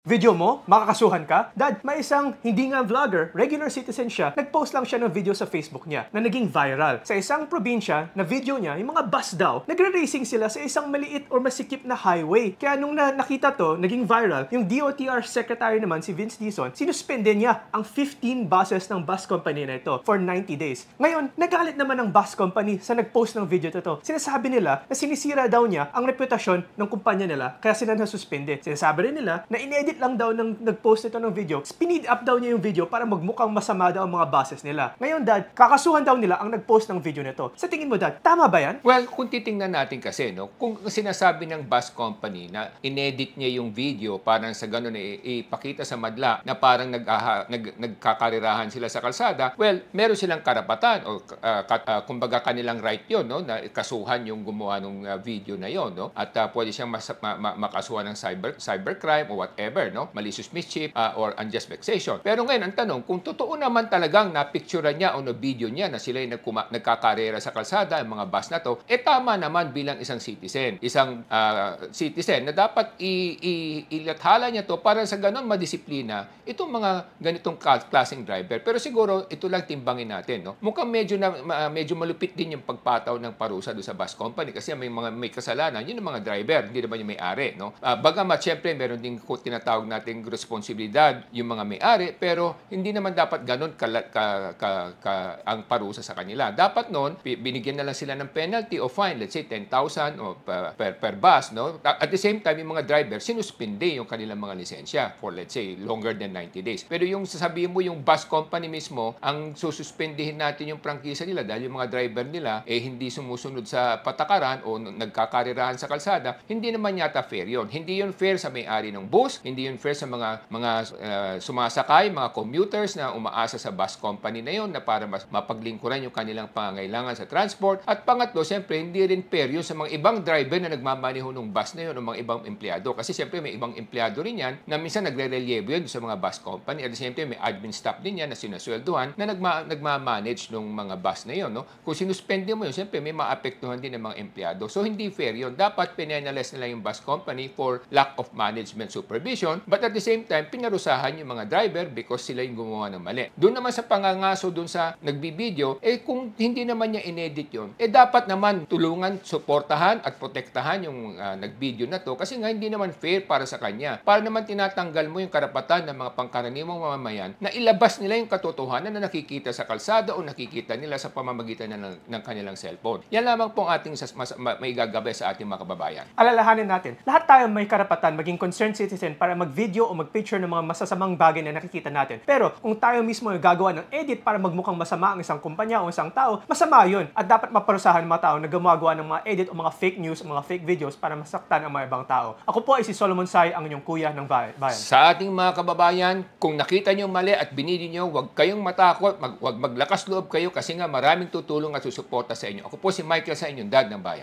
Video mo? Makakasuhan ka? Dad, may isang hindi nga vlogger, regular citizen siya, nag-post lang siya ng video sa Facebook niya na naging viral. Sa isang probinsya na video niya, yung mga bus daw, nagre-racing sila sa isang maliit or masikip na highway. Kaya nung nakita to, naging viral, yung DOTR secretary naman, si Vince Dizon, sinuspende niya ang 15 buses ng bus company na ito for 90 days. Ngayon, nagalit naman ang bus company sa nag-post ng video to. Sinasabi nila na sinisira daw niya ang reputasyon ng kumpanya nila kaya sila nasuspende. Sinasabi rin nila na in-edit lang daw ng nag-post ito ng video, speed up daw niya yung video para magmukhang masama daw ang mga buses nila. Ngayon, Dad, kakasuhan daw nila ang nag-post ng video nito. Sa tingin mo, Dad, tama ba yan? Well, kung titingnan natin kasi, no, kung sinasabi ng bus company na inedit niya yung video parang sa ganun ipakita sa madla na parang nagkakarirahan sila sa kalsada, well, meron silang karapatan o kumbaga kanilang right yun, no, na kasuhan yung gumawa ng video na yon, no, at pwede siyang makasuhan ng cybercrime o whatever, no, malicious mischief or unjust vexation. Pero ngayon, ang tanong, kung totoo naman talagang na-picture niya o na-video niya na sila yung nagkakarera sa kalsada, ang mga bus na to, tama naman bilang isang citizen. Isang citizen na dapat ilathala niya to para sa ganon madisiplina itong mga ganitong klaseng driver. Pero siguro, ito lang timbangin natin, no? Mukhang medyo malupit din yung pagpataw ng parusa doon sa bus company kasi may kasalanan, yun ang mga driver, hindi naman yung may-ari, no? Bagamat, syempre, meron din tinatawag nating responsibilidad yung mga may-ari, pero hindi naman dapat ganun ang parusa sa kanila. Dapat noon, binigyan na lang sila ng penalty o fine, let's say 10,000 o per bus, no? At the same time, yung mga driver, sinuspinde yung kanilang mga lisensya for, let's say, longer than 90 days. Pero yung sasabihin mo, yung bus company mismo, ang sususpendihin natin yung prangkisa nila dahil yung mga driver nila, hindi sumusunod sa patakaran o nagkakarirahan sa kalsada, hindi naman yata fair yun. Hindi yun fair sa may-ari ng bus, hindi yun fair sa mga sumasakay, mga commuters na umaasa sa bus company na yun na para mas mapaglingkuran yung kanilang pangangailangan sa transport. At pangatlo, siyempre, hindi rin fair yun sa mga ibang driver na nagmamaneho ng bus na yun o mga ibang empleyado. Kasi siyempre, may ibang empleyado rin yan na minsan nagre-relievo yun sa mga bus company. At the same time, may admin staff din yan na sinasweldohan na nagmamanage ng mga bus na yun. No? Kung sinuspende mo yun, siyempre, may maapektuhan din ng mga empleyado. So, hindi fair yun. Dapat penalize nila yung bus company for lack of management supervision. But at the same time, pinarusahan yung mga driver because sila yung gumawa ng mali. Doon naman sa pangangaso doon sa nagbibideo, kung hindi naman niya inedit yun, dapat naman tulungan, suportahan at protektahan yung nagbideo na to kasi nga hindi naman fair para sa kanya. Para naman tinatanggal mo yung karapatan ng mga pangkaraniwang mamamayan na ilabas nila yung katotohanan na nakikita sa kalsada o nakikita nila sa pamamagitan ng kanilang cellphone. Yan lamang po ang ating may gagabi sa ating mga kababayan. Alalahanin natin, lahat tayo may karapatan maging concerned citizen para mag-video o mag-picture ng mga masasamang bagay na nakikita natin. Pero kung tayo mismo ay gagawa ng edit para magmukhang masama ang isang kumpanya o isang tao, masama yun. At dapat maparusahan ng mga tao na gumagawa ng mga edit o mga fake news o mga fake videos para masaktan ang mga ibang tao. Ako po ay si Solomon Sai, ang inyong kuya ng bayan. Sa ating mga kababayan, kung nakita nyo mali at binili nyo, huwag kayong matakot, huwag maglakas loob kayo kasi nga maraming tutulong at susuporta sa inyo. Ako po si Michael sa inyong Dad ng Bayan.